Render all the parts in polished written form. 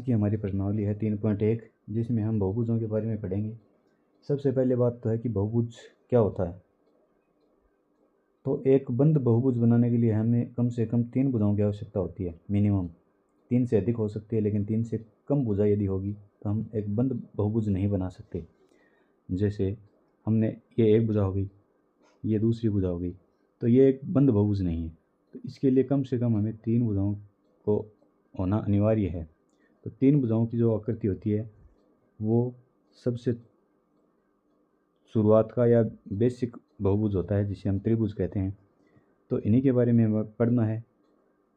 की हमारी प्रश्नावली है 3.1, जिसमें हम बहुभुजों के बारे में पढ़ेंगे। सबसे पहले बात तो है कि बहुभुज क्या होता है। तो एक बंद बहुभुज बनाने के लिए हमें कम से कम 3 भुजाओं की आवश्यकता होती है, मिनिमम। 3 से अधिक हो सकती है, लेकिन 3 से कम भुजा यदि होगी तो हम एक बंद बहुभुज नहीं बना सकते। जैसे हमने ये एक भुजा हो गई, ये दूसरी भुजा हो गई, तो ये एक बंद बहुभुज नहीं है। तो इसके लिए कम से कम हमें 3 भुजाओं को होना अनिवार्य है। तो 3 भुजाओं की जो आकृति होती है वो सबसे शुरुआत का या बेसिक बहुभुज होता है, जिसे हम त्रिभुज कहते हैं। तो इन्हीं के बारे में हमें पढ़ना है।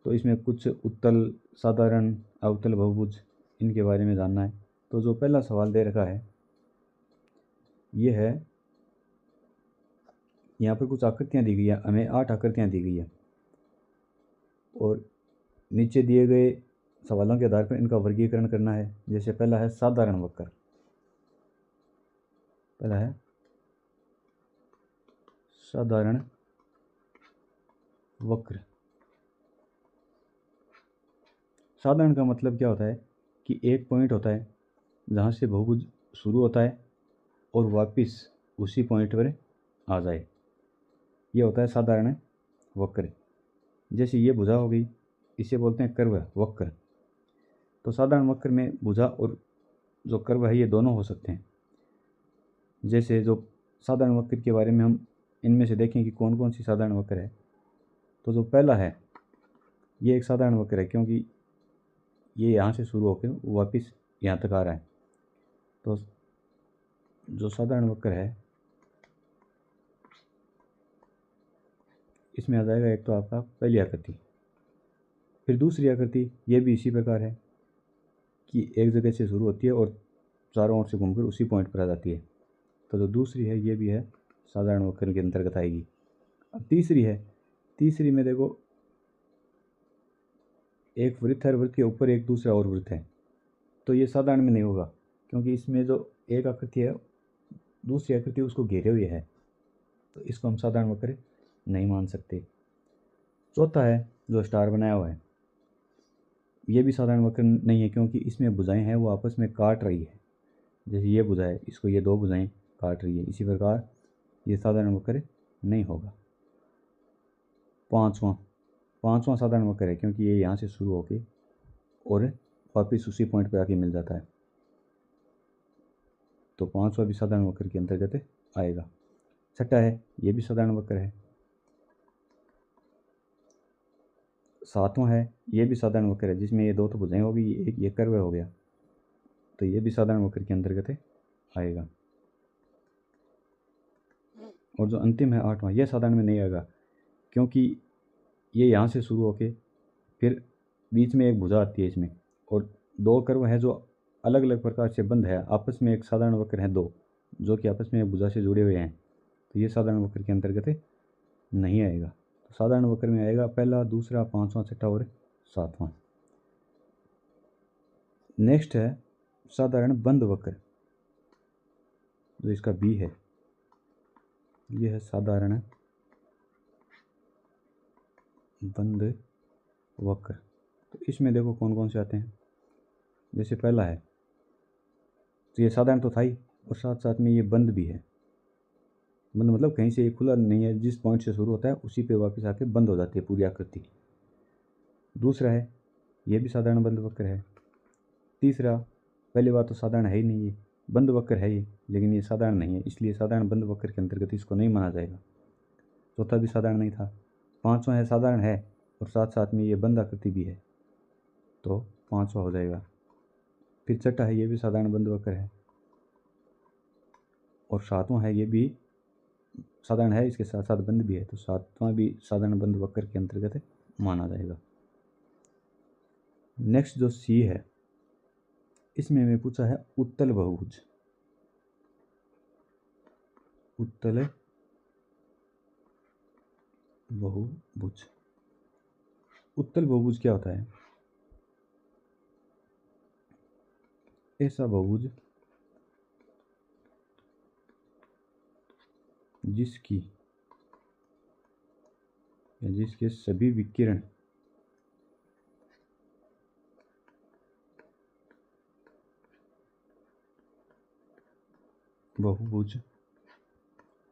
तो इसमें कुछ उत्तल, साधारण, अवतल बहुभुज, इनके बारे में जानना है। तो जो पहला सवाल दे रखा है ये है, यहाँ पर कुछ आकृतियाँ दी गई है, हमें 8 आकृतियाँ दी गई है और नीचे दिए गए सवालों के आधार पर इनका वर्गीकरण करना है। जैसे पहला है साधारण वक्र। पहला है साधारण वक्र। साधारण का मतलब क्या होता है कि एक पॉइंट होता है जहाँ से बहुभुज शुरू होता है और वापस उसी पॉइंट पर आ जाए, ये होता है साधारण वक्र। जैसे ये भुजा हो गई, इसे बोलते हैं कर्व वक्र। तो साधारण वक्र में भुजा और जो कर्व है ये दोनों हो सकते हैं। जैसे जो साधारण वक्र के बारे में हम इनमें से देखें कि कौन कौन सी साधारण वक्र है। तो जो पहला है ये एक साधारण वक्र है, क्योंकि ये यहाँ से शुरू होकर वापस यहाँ तक आ रहा है। तो जो साधारण वक्र है इसमें आ जाएगा एक तो आपका पहली आकृति। फिर दूसरी आकृति ये भी इसी प्रकार है कि एक जगह से शुरू होती है और चारों ओर से घूमकर उसी पॉइंट पर आ जाती है। तो जो दूसरी है ये भी है साधारण वक्र के अंतर्गत आएगी। अब तीसरी है, तीसरी में देखो एक वृत्त है और वृत्त के ऊपर एक दूसरा और वृत्त है। तो ये साधारण में नहीं होगा, क्योंकि इसमें जो एक आकृति है दूसरी आकृति उसको घेरे हुए है, तो इसको हम साधारण वक्र नहीं मान सकते। चौथा है जो स्टार बनाया हुआ है, ये भी साधारण वक्र नहीं है, क्योंकि इसमें भुजाएं हैं वो आपस में काट रही है। जैसे ये भुजा है, इसको ये दो भुजाएं काट रही है, इसी प्रकार ये साधारण वक्र नहीं होगा। पांचवा साधारण वक्र है, क्योंकि ये यहाँ से शुरू होके और वापिस उसी पॉइंट पर आके मिल जाता है, तो पांचवा भी साधारण वक्र के अंतर्गत आएगा। छठा है ये भी साधारण वक्र है। सातवां है ये भी साधारण वक्र है, जिसमें ये दो तो भुजाएं होगी, एक ये कर्व हो गया, तो ये भी साधारण वक्र के अंतर्गत आएगा। और जो अंतिम है आठवां, यह साधारण में नहीं आएगा, क्योंकि ये यहाँ से शुरू होके फिर बीच में एक भुजा आती है इसमें, और दो कर्व है जो अलग अलग प्रकार से बंद है आपस में। एक साधारण वक्र है दो जो कि आपस में एक भुजा से जुड़े हुए हैं, तो ये साधारण वक्र के अंतर्गत नहीं आएगा। तो साधारण वक्र में आएगा पहला, दूसरा, पांचवा, छठा और सातवां। नेक्स्ट है साधारण बंद वक्र, जो इसका बी है। यह है साधारण बंद वक्र। तो इसमें देखो कौन कौन से आते हैं। जैसे पहला है, तो ये साधारण तो था ही, और साथ साथ में ये बंद भी है। बंद मतलब कहीं से ये खुला नहीं है, जिस पॉइंट से शुरू होता है उसी पे वापस आके बंद हो जाती है पूरी आकृति। दूसरा है ये भी साधारण बंद वक्र है। तीसरा, पहली बात तो साधारण है ही नहीं, ये बंद वक्र है ये, लेकिन ये साधारण नहीं है, इसलिए साधारण बंद वक्र के अंतर्गत इसको नहीं माना जाएगा। चौथा भी साधारण नहीं था। पांचवा है साधारण है और साथ साथ में ये बंद आकृति भी है, तो पांचवा हो जाएगा। फिर छठा है ये भी साधारण बंद वक्र है, और सातवां है ये भी साधारण है, इसके साथ साथ बंद भी है, तो सातवां भी साधारण बंद वक्र के अंतर्गत माना जाएगा। नेक्स्ट जो सी है, इसमें हमें पूछा है उत्तल बहुभुज। उत्तल बहुभुज। उत्तल बहुभुज क्या होता है? ऐसा बहुभुज जिसकी या जिसके सभी विकिरण बहुभुज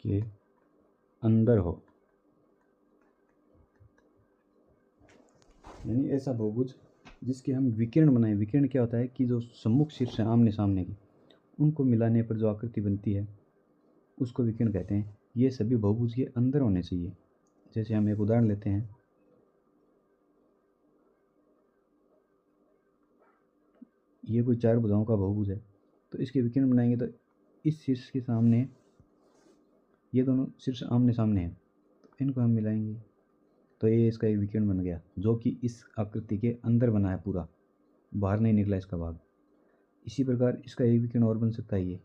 के अंदर हो, यानी ऐसा बहुभुज जिसके हम विकर्ण बनाएं। विकर्ण क्या होता है कि जो सम्मुख शीर्ष है आमने सामने की, उनको मिलाने पर जो आकृति बनती है उसको विकर्ण कहते हैं। ये सभी बहुभुज के अंदर होने चाहिए। जैसे हम एक उदाहरण लेते हैं, ये कोई चार भुजाओं का बहुभुज है, तो इसके विकर्ण बनाएंगे तो इस शीर्ष के सामने ये दोनों शीर्ष आमने सामने हैं, तो इनको हम मिलाएंगे तो ये इसका एक विकर्ण बन गया, जो कि इस आकृति के अंदर बना है, पूरा बाहर नहीं निकला इसका भाग। इसी प्रकार इसका एक विकर्ण और बन सकता है ये,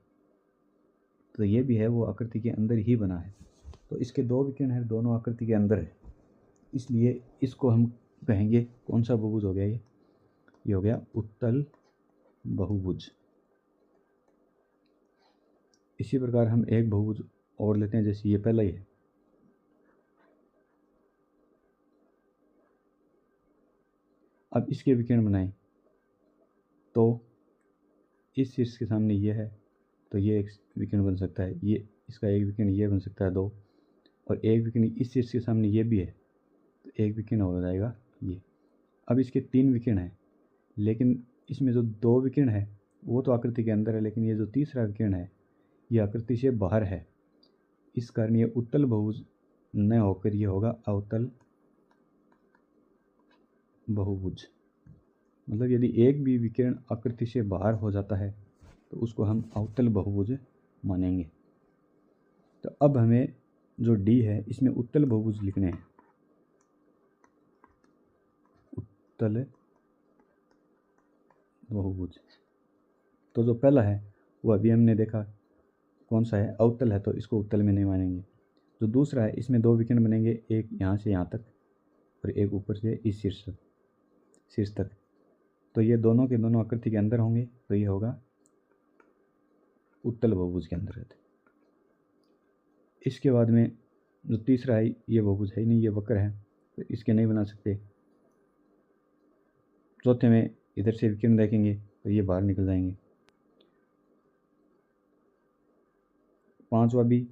तो ये भी है वो आकृति के अंदर ही बना है। तो इसके दो विकर्ण है, दोनों आकृति के अंदर है, इसलिए इसको हम कहेंगे कौन सा बहुभुज हो गया ये हो गया उत्तल बहुभुज। इसी प्रकार हम एक बहुभुज और लेते हैं, जैसे ये पहला ही है। अब इसके विकर्ण बनाएं तो इस शीर्ष के सामने ये है, तो ये एक विकर्ण बन सकता है, ये इसका एक विकर्ण ये बन सकता है दो, और एक विकर्ण इस शीर्ष के सामने ये भी है, तो एक विकर्ण हो जाएगा ये। अब इसके तीन विकर्ण हैं, लेकिन इसमें जो दो विकर्ण है वो तो आकृति के अंदर है, लेकिन ये जो तीसरा विकर्ण है ये आकृति से बाहर है। इस कारण ये उत्तल बहुभुज न होकर ये होगा अवतल बहुभुज। मतलब यदि एक भी विकर्ण आकृति से बाहर हो जाता है तो उसको हम अवतल बहुभुज मानेंगे। तो अब हमें जो डी है इसमें उत्तल बहुभुज लिखने हैं। उत्तल बहुभुज, तो जो पहला है वो अभी हमने देखा कौन सा है, अवतल है, तो इसको उत्तल में नहीं मानेंगे। जो दूसरा है इसमें दो विकर्ण बनेंगे, एक यहाँ से यहाँ तक और एक ऊपर से इस शीर्ष तक, तो ये दोनों के दोनों आकृति के अंदर होंगे, तो ये होगा उत्तल बहुभुज के अंतर्गत। इसके बाद में जो तीसरा है ये बहुभुज है नहीं, ये वक्र है, तो इसके नहीं बना सकते। चौथे में इधर से विकर्ण देखेंगे तो ये बाहर निकल जाएंगे। पांचवा भी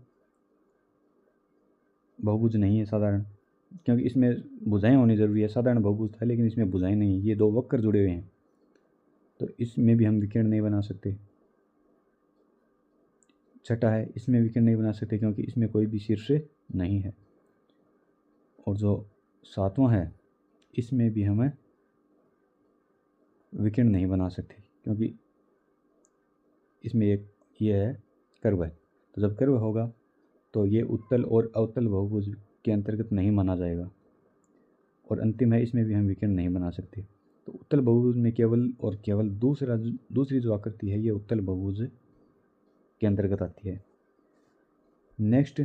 बहुभुज नहीं है साधारण, क्योंकि इसमें भुजाएं होनी जरूरी है। साधारण बहुभुज था लेकिन इसमें भुजाएं नहीं, ये दो वक्र जुड़े हुए हैं, तो इसमें भी हम विकर्ण नहीं बना सकते। छठा है, इसमें विकर्ण नहीं बना सकते क्योंकि इसमें कोई भी शीर्ष नहीं है। और जो सातवां है इसमें भी हमें विकर्ण नहीं बना सकते क्योंकि इसमें एक ये है कर्व है, तो जब कर्व होगा तो ये उत्तल और अवतल बहुभुज के अंतर्गत नहीं माना जाएगा। और अंतिम है, इसमें भी हम विकर्ण नहीं बना सकते। तो उत्तल बहुभुज में केवल और केवल दूसरी जो आकृति है ये उत्तल बहुभुज के अंतर्गत आती है। नेक्स्ट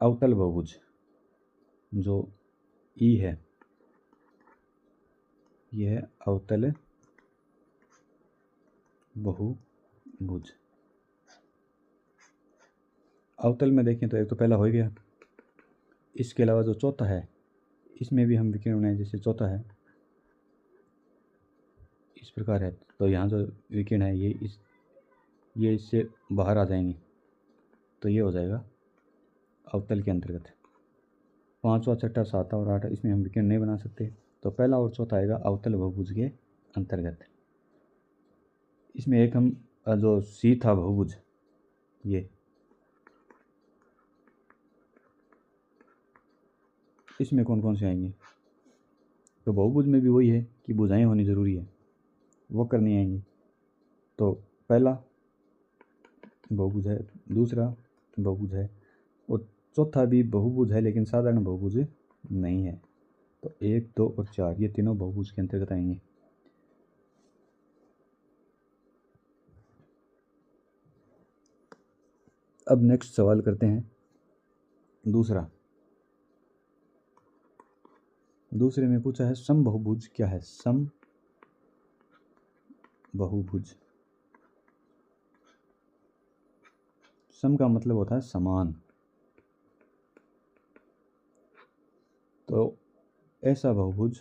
अवतल बहुभुज जो ई है, यह है अवतल बहुभुज। अवतल में देखें तो एक तो पहला हो गया, इसके अलावा जो चौथा है इसमें भी हम विकर्ण बनाए। जैसे चौथा है इस प्रकार है, तो यहाँ जो विकर्ण है ये इससे बाहर आ जाएंगे, तो ये हो जाएगा अवतल के अंतर्गत। पांचवा, छठा, सातवां और आठवां इसमें हम विकर्ण नहीं बना सकते, तो पहला और चौथा आएगा अवतल बहुभुज के अंतर्गत। इसमें एक हम जो सी था बहुभुज, ये इसमें कौन कौन से आएंगे, तो बहुभुज में भी वही है कि भुजाएं होनी ज़रूरी है, वक्र नहीं आएंगे। तो पहला बहुभुज है, दूसरा बहुभुज है और चौथा भी बहुभुज है लेकिन साधारण बहुभुज नहीं है। तो 1, 2 और 4 ये तीनों बहुभुज के अंतर्गत आएंगे। अब नेक्स्ट सवाल करते हैं दूसरे में पूछा है समबहुभुज क्या है। समबहुभुज, सम का मतलब होता है समान, तो ऐसा बहुभुज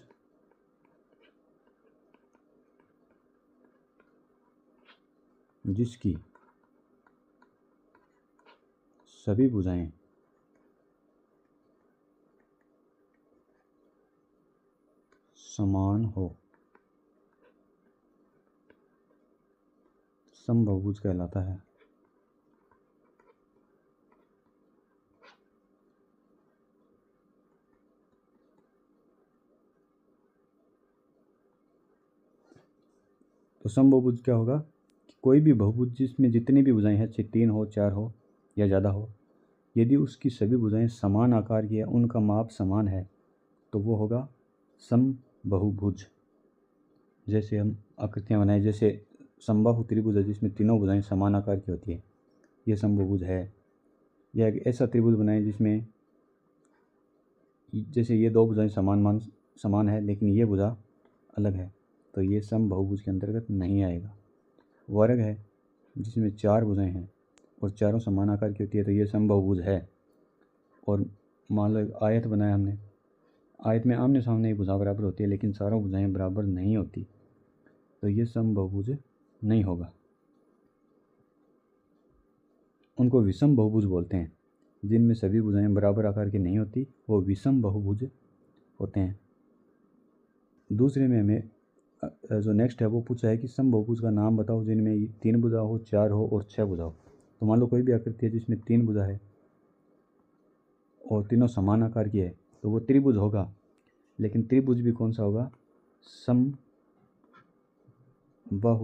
जिसकी सभी भुजाएं समान हो, समबहुभुज कहलाता है। तो समबहुभुज क्या होगा कि कोई भी बहुभुज जिसमें जितनी भी भुजाएं हैं, चाहे 3 हो, 4 हो या ज़्यादा हो, यदि उसकी सभी भुजाएं समान आकार की है, उनका माप समान है, तो वो होगा समबहुभुज। जैसे हम आकृतियाँ बनाए, जैसे समबाहु त्रिभुज है जिसमें तीनों भुजाएं समान आकार की होती है, ये समबहुभुज है। या एक ऐसा त्रिभुज बनाए जिसमें जैसे ये दो भुजाएं समान है लेकिन ये भुजा अलग है, तो ये समबहुभुज के अंतर्गत नहीं आएगा। वर्ग है जिसमें 4 भुजाएं हैं और चारों समान आकार की होती है, तो ये समबहुभुज है। और मान लो आयत बनाया हमने, आयत में आमने सामने ही भुजा बराबर होती है लेकिन चारों भुजाएं बराबर नहीं होती, तो ये समबहुभुज नहीं होगा। उनको विषम बहुभुज बोलते हैं। जिनमें सभी भुजाएं बराबर आकार की नहीं होती, वो विषम बहुभुज होते हैं। दूसरे में हमें जो नेक्स्ट है वो पूछा है कि समबहुभुज का नाम बताओ जिनमें 3 भुजा हो, 4 हो और 6 भुजा हो। तो मान लो कोई भी आकृति है जिसमें 3 भुजा है और तीनों समान आकार की है, तो वो त्रिभुज होगा। लेकिन त्रिभुज भी कौन सा होगा? समबाहु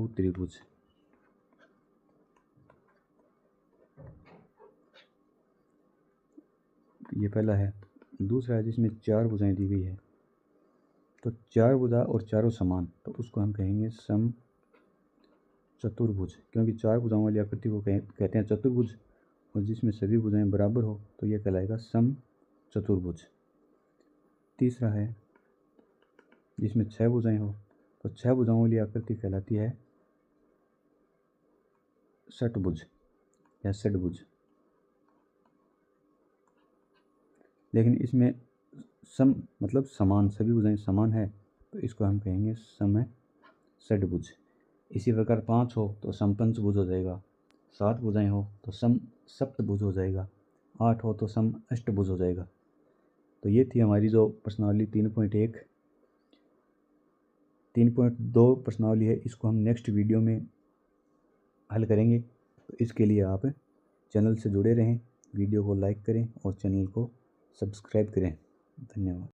त्रिभुज। ये पहला है। दूसरा है जिसमें 4 भुजाएं दी गई है, तो 4 भुजा और चारों समान, तो उसको हम कहेंगे सम चतुर्भुज, क्योंकि 4 भुजाओं वाली आकृति को कहते हैं चतुर्भुज। और जिसमें सभी भुजाएं बराबर हो तो यह कहलाएगा सम चतुर्भुज। तीसरा है जिसमें 6 भुजाएं हो, तो 6 भुजाओं वाली आकृति कहलाती है षटभुज या षटभुज। लेकिन इसमें सम मतलब समान, सभी भुजाएं समान है, तो इसको हम कहेंगे सम षटभुज। इसी प्रकार 5 हो तो समपंचभुज हो जाएगा, 7 भुजाएं हो तो सम सप्तभुज हो जाएगा, 8 हो तो सम अष्टभुज हो जाएगा। तो ये थी हमारी जो प्रश्नावली 3.1। 3.2 प्रश्नावली है, इसको हम नेक्स्ट वीडियो में हल करेंगे। तो इसके लिए आप चैनल से जुड़े रहें, वीडियो को लाइक करें और चैनल को सब्सक्राइब करें। धन्यवाद।